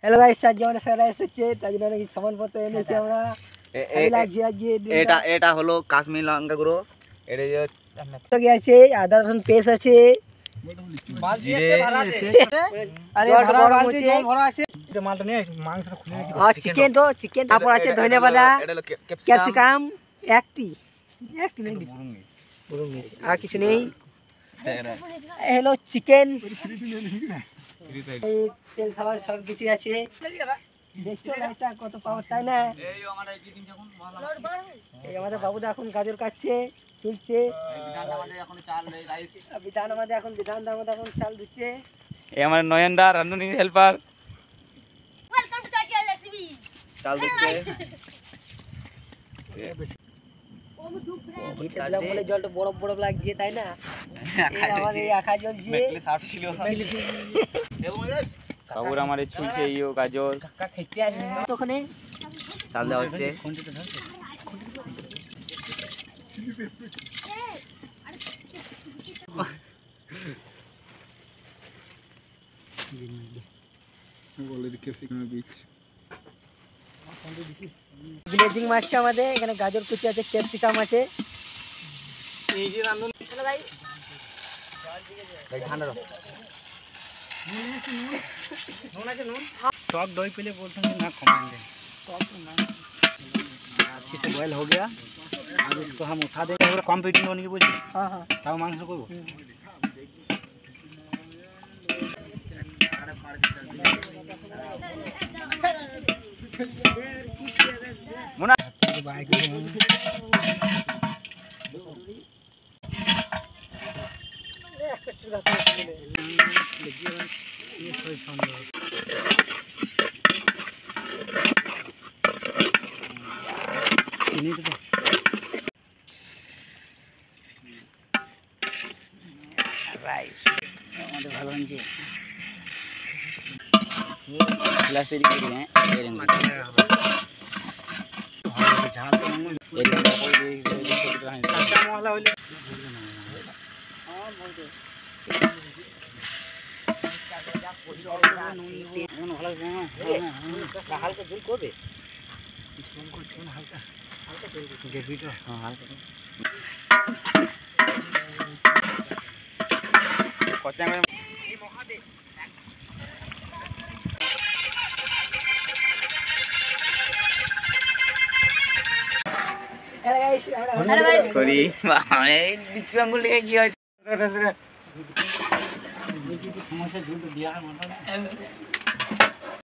Hello guys, আজকে আমরা ফেরা এসেছে, তার জন্য অনেক সামানপত্র এনেছি আমরা। এটা হলো কাশ্মীর লঙ্কা গুঁড়ো, এটা আছে আদা রসুন পেস্ট আছে, চিকেন তো চিকেন, তারপর আছে ধনিয়া পাতা, ক্যাপসিকাম, একটি আর কিছু নেই। হলো চিকেন, তেল সাবান সব কিছু আছে। দেখছো এটা কত পাওয়ার, তাই না? এই আমাদের বাবুদা এখন গাজর কাটছে, চলছে। বিধান আমাদের এখন চাল দিচ্ছে। এই আমার নয়নদা রান্ধুনি হেল্পার চাল দিচ্ছে। জলটা বরফ বরফ লাগছে, তাই না? আমাদের আখা জ্বলছে। বাবুর আমার ছুলছে ইও গাজর ওখানে চাল দেওয়া হচ্ছে। গ্লেজিং মারছে আমাদের এখানে, গাজর কুচি আছে, ক্যাপসিকাম আছে। टॉप दही पहले बोलते हैं ना कमाएंगे अच्छे से बॉयल हो गया और उसको हम उठा देंगे पूरा कम पेटिंग होने की बोलिए। हाँ हाँ ताऊ मांस को मुना রাইস আমাদের ভালো হয়েছে গ্লাস তৈরি করে দিয়ে ঝাল মশলা হইলে হালকা ঝোল করবে, হালকা হালকা গ্রেভিটা হালকা কচা সরি আঙ্গুল লেগে কি হয় সমস্যা ঝুল দিয়া